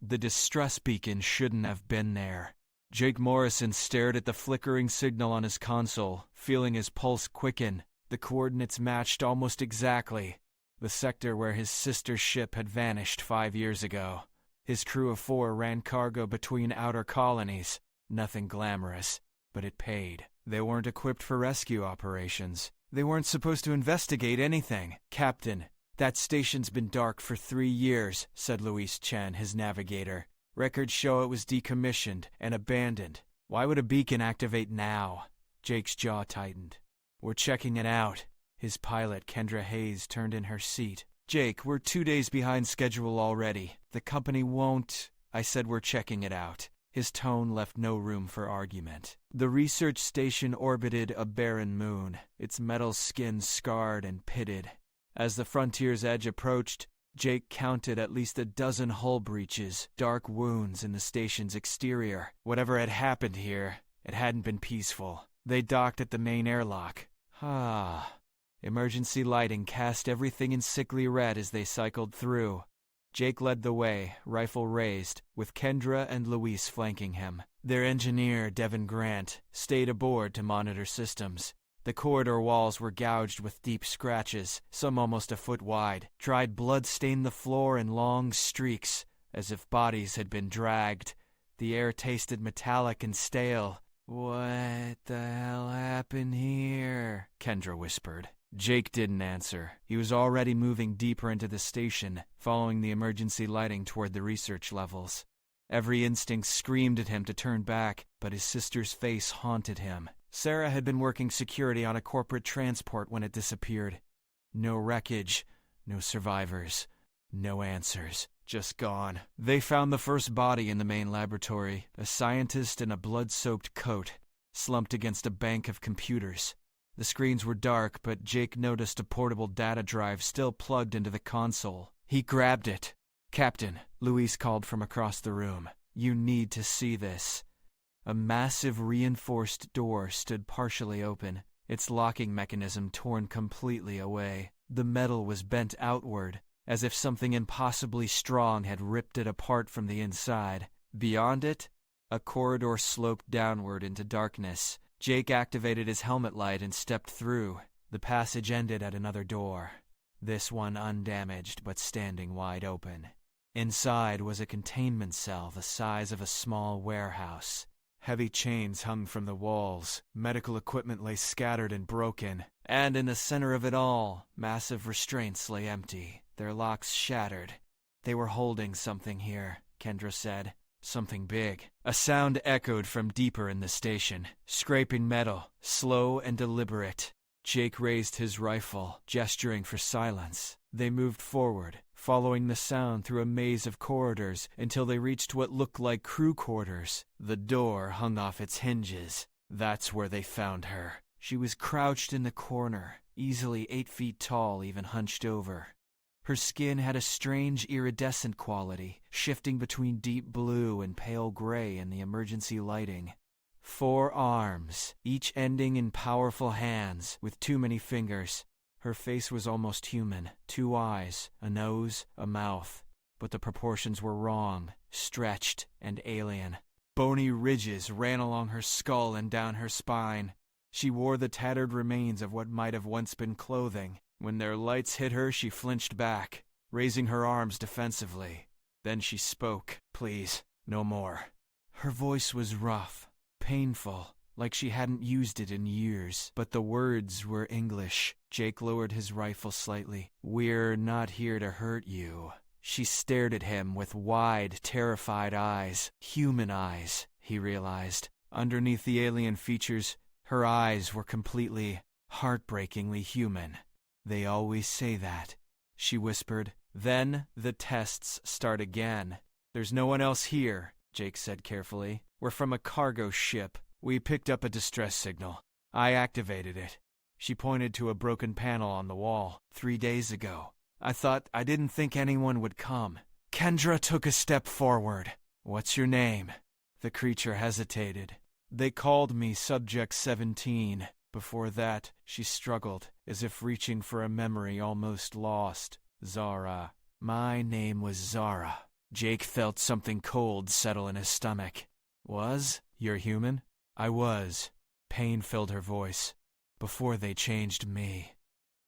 The distress beacon shouldn't have been there. Jake Morrison stared at the flickering signal on his console, feeling his pulse quicken. The coordinates matched almost exactly. The sector where his sister's ship had vanished 5 years ago. His crew of 4 ran cargo between outer colonies. Nothing glamorous, but it paid. They weren't equipped for rescue operations. They weren't supposed to investigate anything. "Captain, that station's been dark for 3 years," said Luis Chen, his navigator. "Records show it was decommissioned and abandoned. Why would a beacon activate now?" Jake's jaw tightened. "We're checking it out." His pilot, Kendra Hayes, turned in her seat. "Jake, we're 2 days behind schedule already. The company won't—" "I said we're checking it out." His tone left no room for argument. The research station orbited a barren moon, its metal skin scarred and pitted. As the frontier's edge approached, Jake counted at least a dozen hull breaches, dark wounds in the station's exterior. Whatever had happened here, it hadn't been peaceful. They docked at the main airlock. Emergency lighting cast everything in sickly red as they cycled through. Jake led the way, rifle raised, with Kendra and Luis flanking him. Their engineer, Devin Grant, stayed aboard to monitor systems. The corridor walls were gouged with deep scratches, some almost a foot wide. Dried blood stained the floor in long streaks, as if bodies had been dragged. The air tasted metallic and stale. "What the hell happened here?" Kendra whispered. Jake didn't answer. He was already moving deeper into the station, following the emergency lighting toward the research levels. Every instinct screamed at him to turn back, but his sister's face haunted him. Zara had been working security on a corporate transport when it disappeared. No wreckage, no survivors, no answers. Just gone. They found the first body in the main laboratory, a scientist in a blood-soaked coat, slumped against a bank of computers. The screens were dark, but Jake noticed a portable data drive still plugged into the console. He grabbed it. "Captain," Luis called from across the room, "you need to see this." A massive reinforced door stood partially open, its locking mechanism torn completely away. The metal was bent outward, as if something impossibly strong had ripped it apart from the inside. Beyond it, a corridor sloped downward into darkness. Jake activated his helmet light and stepped through. The passage ended at another door, this one undamaged but standing wide open. Inside was a containment cell the size of a small warehouse. Heavy chains hung from the walls, medical equipment lay scattered and broken, and in the center of it all, massive restraints lay empty, their locks shattered. "They were holding something here," Kendra said. "Something big." A sound echoed from deeper in the station, scraping metal, slow and deliberate. Jake raised his rifle, gesturing for silence. They moved forward, following the sound through a maze of corridors until they reached what looked like crew quarters. The door hung off its hinges. That's where they found her. She was crouched in the corner, easily 8 feet tall, even hunched over. Her skin had a strange iridescent quality, shifting between deep blue and pale gray in the emergency lighting. 4 arms, each ending in powerful hands with too many fingers. Her face was almost human, 2 eyes, a nose, a mouth. But the proportions were wrong, stretched and alien. Bony ridges ran along her skull and down her spine. She wore the tattered remains of what might have once been clothing. When their lights hit her, she flinched back, raising her arms defensively. Then she spoke. "Please, no more." Her voice was rough, painful, like she hadn't used it in years. But the words were English. Jake lowered his rifle slightly. "We're not here to hurt you." She stared at him with wide, terrified eyes. Human eyes, he realized. Underneath the alien features, her eyes were completely, heartbreakingly human. "They always say that," she whispered. "Then the tests start again." "There's no one else here," Jake said carefully. "We're from a cargo ship. We picked up a distress signal. I activated it." She pointed to a broken panel on the wall. 3 days ago. I didn't think anyone would come." Kendra took a step forward. "What's your name?" The creature hesitated. "They called me Subject 17. Before that, she struggled, as if reaching for a memory almost lost. "Zara." "My name was Zara." Jake felt something cold settle in his stomach. Was? You're human? I was. Pain filled her voice. Before they changed me.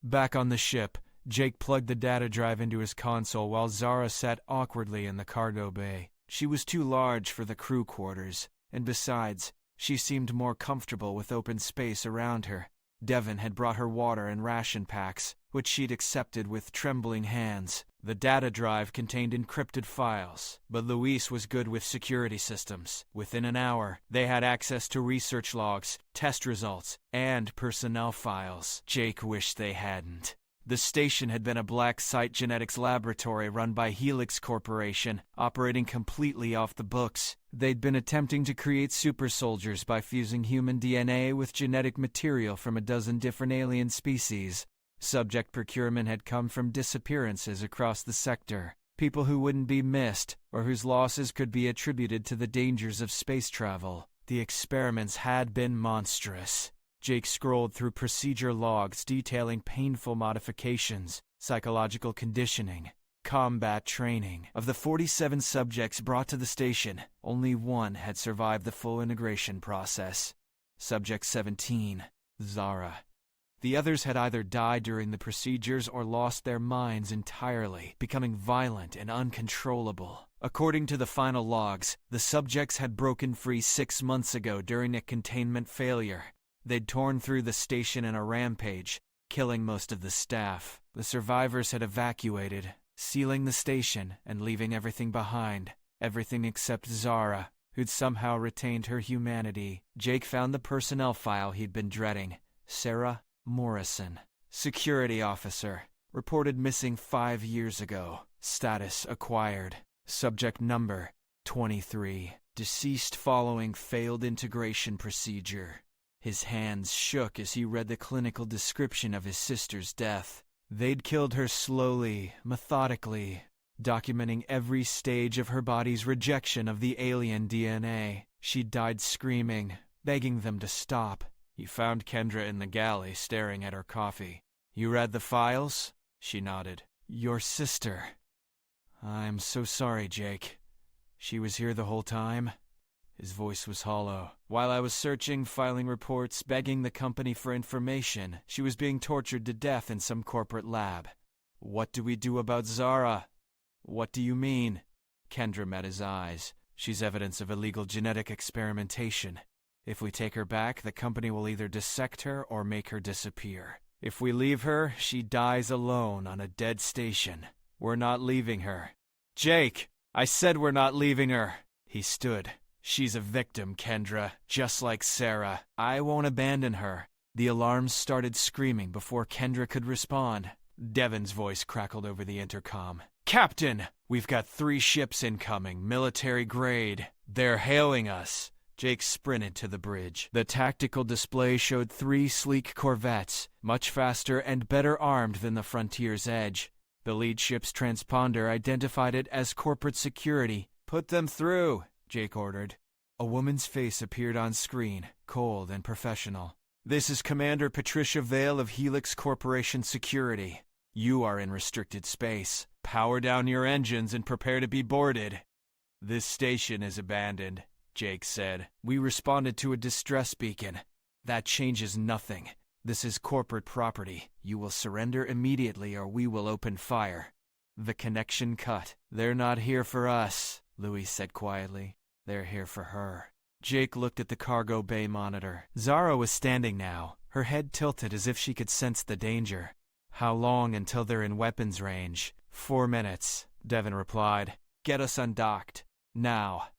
Back on the ship, Jake plugged the data drive into his console while Zara sat awkwardly in the cargo bay. She was too large for the crew quarters, and besides, she seemed more comfortable with open space around her. Devin had brought her water and ration packs, which she'd accepted with trembling hands. The data drive contained encrypted files, but Luis was good with security systems. Within an hour, they had access to research logs, test results, and personnel files. Jake wished they hadn't. The station had been a black site genetics laboratory run by Helix Corporation, operating completely off the books. They'd been attempting to create super soldiers by fusing human DNA with genetic material from a dozen different alien species. Subject procurement had come from disappearances across the sector, people who wouldn't be missed or whose losses could be attributed to the dangers of space travel. The experiments had been monstrous. Jake scrolled through procedure logs detailing painful modifications, psychological conditioning, combat training. Of the 47 subjects brought to the station, only one had survived the full integration process. Subject 17, Zara. The others had either died during the procedures or lost their minds entirely, becoming violent and uncontrollable. According to the final logs, the subjects had broken free 6 months ago during a containment failure. They'd torn through the station in a rampage, killing most of the staff. The survivors had evacuated, sealing the station and leaving everything behind. Everything except Zara, who'd somehow retained her humanity. Jake found the personnel file he'd been dreading. Sarah Morrison, security officer, reported missing 5 years ago. Status acquired. Subject number 23. Deceased following failed integration procedure. His hands shook as he read the clinical description of his sister's death. They'd killed her slowly, methodically, documenting every stage of her body's rejection of the alien DNA. She died screaming, begging them to stop. He found Kendra in the galley staring at her coffee. You read the files? She nodded. Your sister. I'm so sorry, Jake. She was here the whole time? His voice was hollow. While I was searching, filing reports, begging the company for information, she was being tortured to death in some corporate lab. What do we do about Zara? What do you mean? Kendra met his eyes. She's evidence of illegal genetic experimentation. If we take her back, the company will either dissect her or make her disappear. If we leave her, she dies alone on a dead station. We're not leaving her. Jake! I said we're not leaving her! He stood. She's a victim, Kendra, just like Sarah. I won't abandon her. The alarms started screaming before Kendra could respond. Devin's voice crackled over the intercom. Captain! We've got 3 ships incoming, military grade. They're hailing us. Jake sprinted to the bridge. The tactical display showed 3 sleek corvettes, much faster and better armed than the Frontier's Edge. The lead ship's transponder identified it as corporate security. Put them through, Jake ordered. A woman's face appeared on screen, cold and professional. This is Commander Patricia Vale of Helix Corporation Security. You are in restricted space. Power down your engines and prepare to be boarded. This station is abandoned, Jake said. We responded to a distress beacon. That changes nothing. This is corporate property. You will surrender immediately or we will open fire. The connection cut. They're not here for us, Louis said quietly. They're here for her. Jake looked at the cargo bay monitor. Zara was standing now, her head tilted as if she could sense the danger. How long until they're in weapons range? 4 minutes, Devin replied. Get us undocked. Now.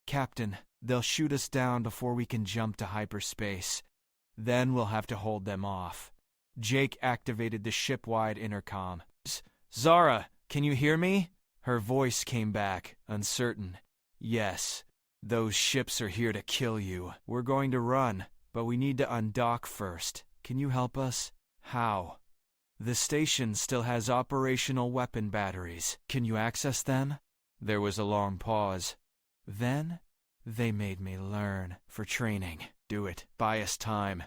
Captain, they'll shoot us down before we can jump to hyperspace. Then we'll have to hold them off. Jake activated the ship-wide intercom. Zara, can you hear me? Her voice came back, uncertain. Yes. Those ships are here to kill you. We're going to run, but we need to undock first. Can you help us? How? The station still has operational weapon batteries. Can you access them? There was a long pause. Then, they made me learn. For training. Do it. Buy us time.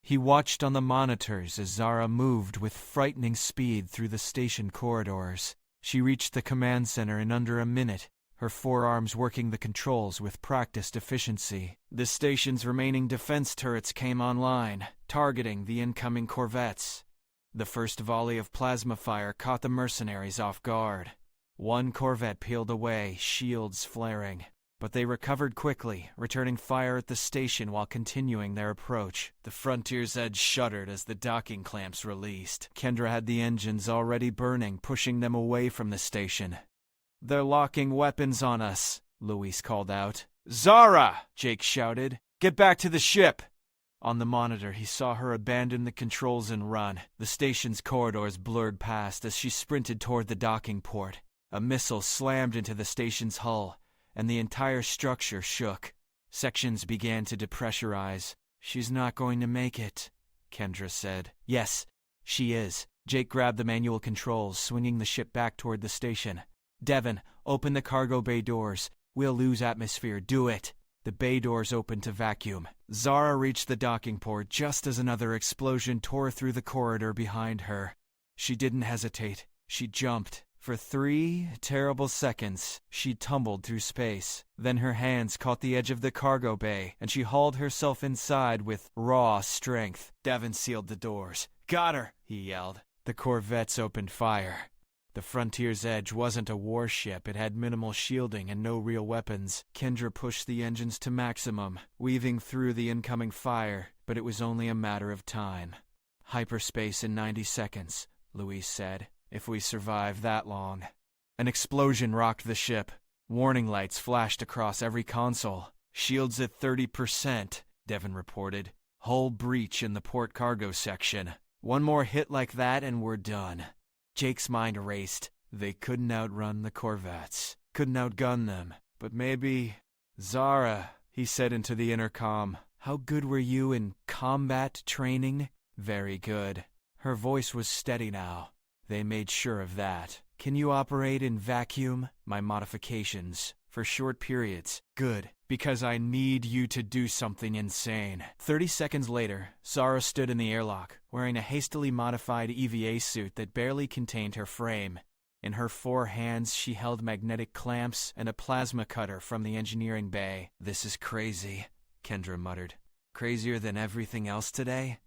He watched on the monitors as Zara moved with frightening speed through the station corridors. She reached the command center in under a minute. her forearms working the controls with practiced efficiency. The station's remaining defense turrets came online, targeting the incoming corvettes. The first volley of plasma fire caught the mercenaries off guard. One corvette peeled away, shields flaring. But they recovered quickly, returning fire at the station while continuing their approach. The Frontier's Edge shuddered as the docking clamps released. Kendra had the engines already burning, pushing them away from the station. "They're locking weapons on us," Luis called out. "Zara!" Jake shouted. "Get back to the ship!" On the monitor, he saw her abandon the controls and run. The station's corridors blurred past as she sprinted toward the docking port. A missile slammed into the station's hull, and the entire structure shook. Sections began to depressurize. "She's not going to make it," Kendra said. "Yes, she is." Jake grabbed the manual controls, swinging the ship back toward the station. "Devin, open the cargo bay doors. We'll lose atmosphere. Do it." The bay doors opened to vacuum. Zara reached the docking port just as another explosion tore through the corridor behind her. She didn't hesitate. She jumped. For 3 terrible seconds, she tumbled through space. Then her hands caught the edge of the cargo bay, and she hauled herself inside with raw strength. Devin sealed the doors. "Got her!" he yelled. The corvettes opened fire. The Frontier's Edge wasn't a warship. It had minimal shielding and no real weapons. Kendra pushed the engines to maximum, weaving through the incoming fire, but it was only a matter of time. "Hyperspace in 90 seconds, Luis said. "If we survive that long." An explosion rocked the ship. Warning lights flashed across every console. "Shields at 30%, Devin reported. "Hull breach in the port cargo section. One more hit like that and we're done." Jake's mind raced. They couldn't outrun the corvettes. Couldn't outgun them. But maybe... "Zara," he said into the intercom. "How good were you in combat training?" "Very good." Her voice was steady now. They made sure of that. "Can you operate in vacuum?" "My modifications. For short periods." "Good, because I need you to do something insane." 30 seconds later, Zara stood in the airlock, wearing a hastily modified EVA suit that barely contained her frame. In her 4 hands, she held magnetic clamps and a plasma cutter from the engineering bay. "This is crazy," Kendra muttered. "Crazier than everything else today?"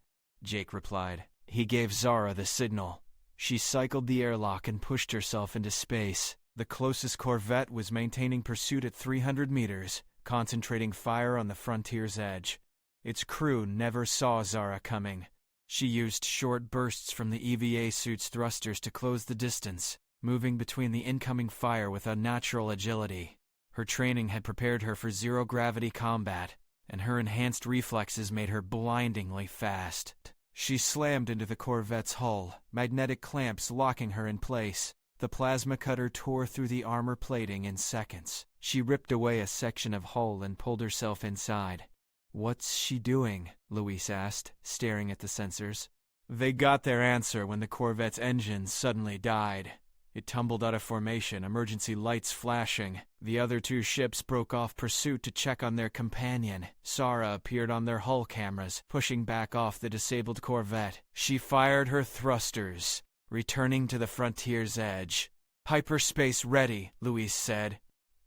Jake replied. He gave Zara the signal. She cycled the airlock and pushed herself into space. The closest corvette was maintaining pursuit at 300 meters, concentrating fire on the Frontier's Edge. Its crew never saw Zara coming. She used short bursts from the EVA suit's thrusters to close the distance, moving between the incoming fire with unnatural agility. Her training had prepared her for zero-gravity combat, and her enhanced reflexes made her blindingly fast. She slammed into the corvette's hull, magnetic clamps locking her in place. The plasma cutter tore through the armor plating in seconds. She ripped away a section of hull and pulled herself inside. "What's she doing?" Luis asked, staring at the sensors. They got their answer when the corvette's engines suddenly died. It tumbled out of formation, emergency lights flashing. The other 2 ships broke off pursuit to check on their companion. Zara appeared on their hull cameras, pushing back off the disabled corvette. She fired her thrusters, returning to the Frontier's Edge. "Hyperspace ready," Luis said.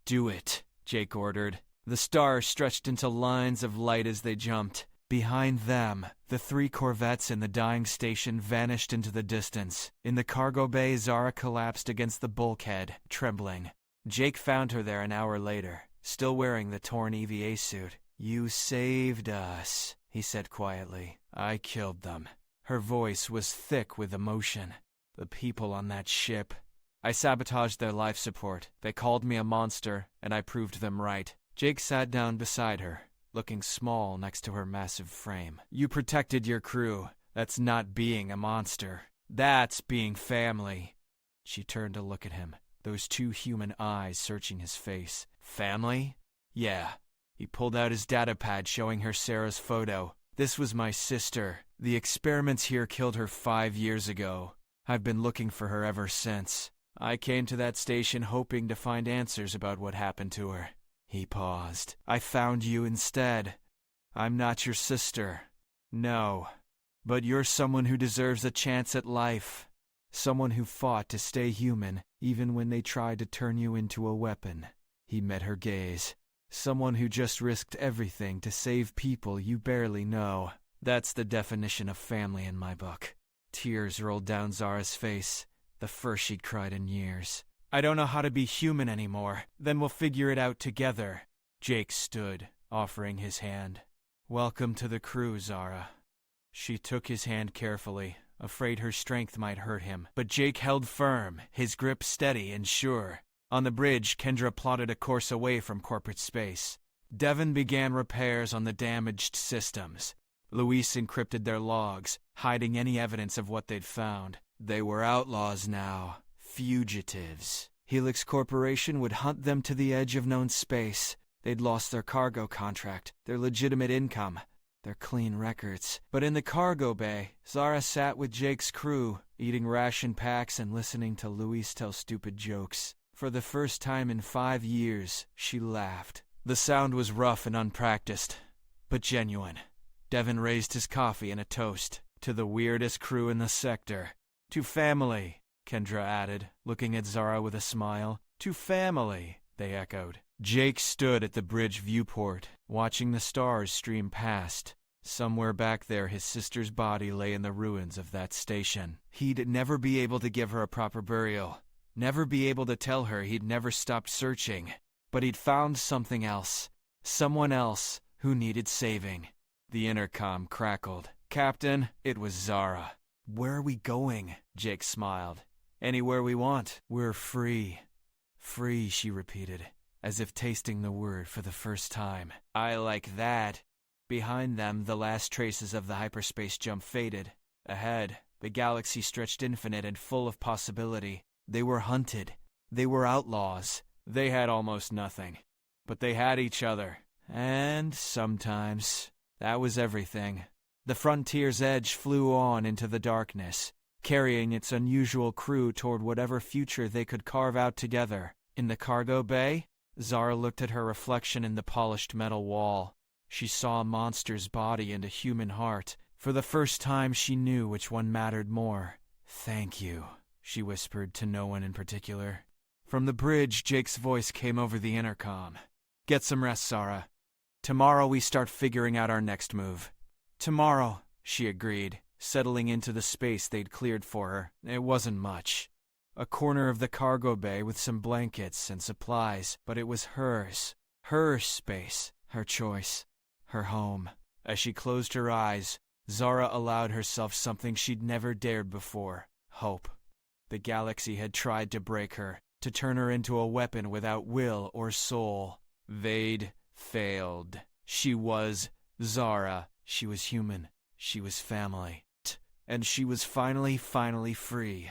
"Do it," Jake ordered. The stars stretched into lines of light as they jumped. Behind them, the 3 corvettes in the dying station vanished into the distance. In the cargo bay, Zara collapsed against the bulkhead, trembling. Jake found her there an hour later, still wearing the torn EVA suit. "You saved us," he said quietly. "I killed them." Her voice was thick with emotion. "The people on that ship. I sabotaged their life support. They called me a monster, and I proved them right." Jake sat down beside her, looking small next to her massive frame. "You protected your crew. That's not being a monster. That's being family." She turned to look at him, those 2 human eyes searching his face. "Family?" "Yeah." He pulled out his datapad showing her Sarah's photo. "This was my sister. The experiments here killed her 5 years ago. I've been looking for her ever since. I came to that station hoping to find answers about what happened to her." He paused. "I found you instead. I'm not your sister. No. But you're someone who deserves a chance at life. Someone who fought to stay human, even when they tried to turn you into a weapon." He met her gaze. Someone who just risked everything to save people you barely know. That's the definition of family in my book. Tears rolled down Zara's face, the first she'd cried in years. I don't know how to be human anymore. Then we'll figure it out together. Jake stood, offering his hand. Welcome to the crew, Zara. She took his hand carefully, afraid her strength might hurt him. But Jake held firm, his grip steady and sure. On the bridge, Kendra plotted a course away from corporate space. Devon began repairs on the damaged systems. Luis encrypted their logs, hiding any evidence of what they'd found. They were outlaws now, fugitives. Helix Corporation would hunt them to the edge of known space. They'd lost their cargo contract, their legitimate income, their clean records. But in the cargo bay, Zara sat with Jake's crew, eating ration packs and listening to Luis tell stupid jokes. For the first time in 5 years, she laughed. The sound was rough and unpracticed, but genuine. Devon raised his coffee in a toast. To the weirdest crew in the sector. To family, Kendra added, looking at Zara with a smile. To family, they echoed. Jake stood at the bridge viewport, watching the stars stream past. Somewhere back there, his sister's body lay in the ruins of that station. He'd never be able to give her a proper burial. Never be able to tell her he'd never stopped searching. But he'd found something else. Someone else who needed saving. The intercom crackled. Captain, it was Zara. Where are we going? Jake smiled. Anywhere we want. We're free. Free, she repeated, as if tasting the word for the first time. I like that. Behind them, the last traces of the hyperspace jump faded. Ahead, the galaxy stretched infinite and full of possibility. They were hunted. They were outlaws. They had almost nothing. But they had each other. And sometimes, that was everything. The frontier's edge flew on into the darkness, carrying its unusual crew toward whatever future they could carve out together. In the cargo bay, Zara looked at her reflection in the polished metal wall. She saw a monster's body and a human heart. For the first time, she knew which one mattered more. Thank you, she whispered to no one in particular. From the bridge, Jake's voice came over the intercom. Get some rest, Zara. Tomorrow we start figuring out our next move. Tomorrow, she agreed, settling into the space they'd cleared for her. It wasn't much. A corner of the cargo bay with some blankets and supplies, but it was hers. Her space, her choice, her home. As she closed her eyes, Zara allowed herself something she'd never dared before. Hope. The galaxy had tried to break her, to turn her into a weapon without will or soul. They'd failed. She was Zara. She was human. She was family. And she was finally free.